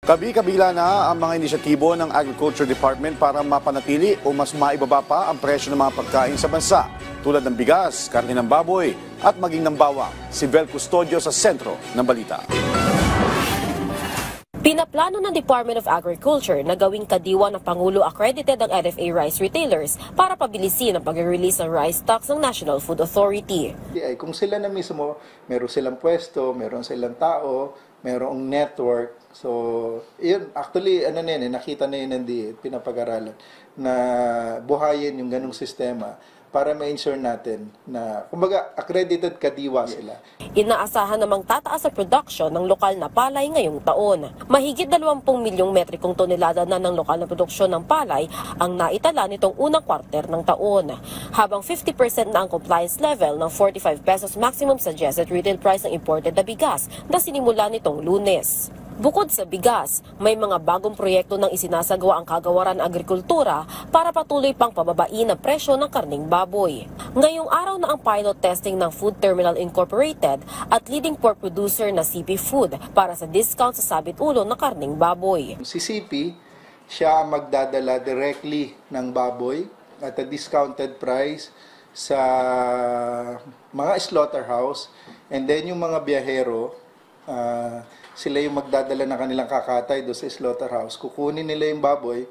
Kabi-kabila na ang mga inisyatibo ng Agriculture Department para mapanatili o mas maibaba pa ang presyo ng mga pagkain sa bansa, tulad ng bigas, karne ng baboy at maging ng bawang. Si Vel Custodio sa sentro ng balita. Pinaplano ng Department of Agriculture na gawing kadiwa ng Pangulo accredited ang NFA rice retailers para pabilisin ang pag-release ng rice stocks ng National Food Authority. Kung sila na mismo, meron silang pwesto, meron silang tao, merong network. So, yun, actually, nakita na yun ng DA, pinapag-aralan, na buhayin yung ganong sistema para ma-ensure natin na, kumbaga, accredited kadiwa sila. Inaasahan namang tataas ang production ng lokal na palay ngayong taon. Mahigit 20 milyong metrikong tonelada na ng lokal na produksyon ng palay ang naitala nitong unang kwarter ng taon. Habang 50% na ang compliance level ng 45 pesos maximum suggested retail price ng imported na bigas na sinimula nitong Lunes. Bukod sa bigas, may mga bagong proyekto ng isinasagawa ang Kagawaran Agrikultura para patuloy pang pababain ang presyo ng karning baboy. Ngayong araw na ang pilot testing ng Food Terminal Incorporated at leading pork producer na CP Food para sa discount sa sabit ulo ng karning baboy. Si CP, siya ang magdadala directly ng baboy at a discounted price sa mga slaughterhouse, and then yung mga biyahero, sila yung magdadala ng kanilang kakatay doon sa slaughterhouse. Kukunin nila yung baboy.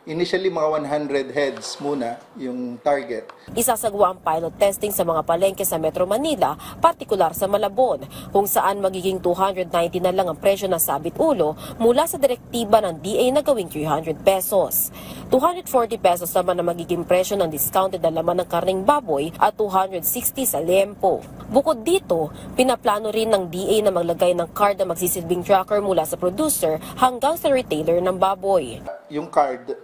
Initially, mga 100 heads muna yung target. Isasagawa ang pilot testing sa mga palengke sa Metro Manila, partikular sa Malabon, kung saan magiging 290 na lang ang presyo ng sabit ulo mula sa direktiba ng DA na gawing 300 pesos. 240 pesos naman ang magiging presyo ng discounted na laman ng karning baboy at 260 sa liempo. Bukod dito, pinaplano rin ng DA na maglagay ng card na magsisilbing tracker mula sa producer hanggang sa retailer ng baboy. Yung card,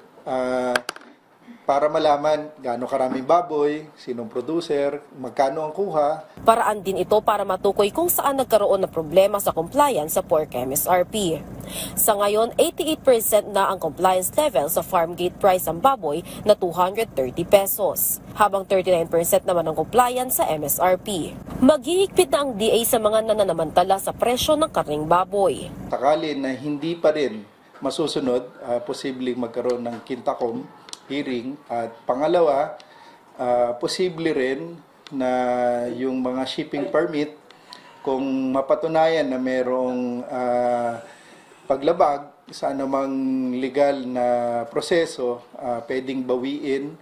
para malaman gaano karaming baboy, sinong producer, magkano ang kuha. Paraan din ito para matukoy kung saan nagkaroon ng problema sa compliance sa pork MSRP. Sa ngayon, 88% na ang compliance level sa farm gate price ng baboy na 230 pesos, habang 39% naman ang compliance sa MSRP. Maghihigpit na ang DA sa mga nananamantala sa presyo ng karning baboy. Sakali na hindi pa rin masusunod, posibleng magkaroon ng kintakom, hearing, at pangalawa, posible rin na yung mga shipping permit, kung mapatunayan na merong paglabag sa anumang legal na proseso, pwedeng bawiin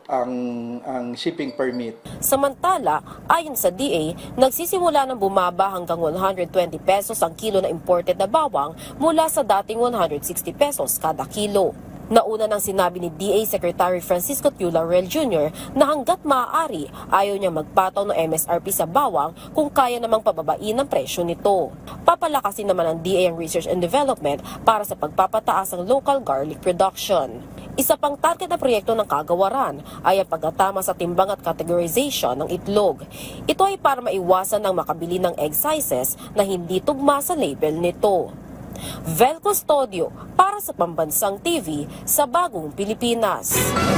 ang shipping permit. Samantala, ayon sa DA, nagsisimula ng bumaba hanggang 120 pesos ang kilo na imported na bawang mula sa dating 160 pesos kada kilo. Nauna nang sinabi ni DA Secretary Francisco T. Laurel Jr. na hanggat maaari ayaw niya magpataw ng MSRP sa bawang kung kaya namang pababain ang presyo nito. Papalakasin naman ng DA ang research and development para sa pagpapataas ng local garlic production. Isa pang target na proyekto ng Kagawaran ay ang pagtatama sa timbang at categorization ng itlog. Ito ay para maiwasan ng makabili ng egg sizes na hindi tugma sa label nito. Vel Custodio para sa Pambansang TV sa Bagong Pilipinas.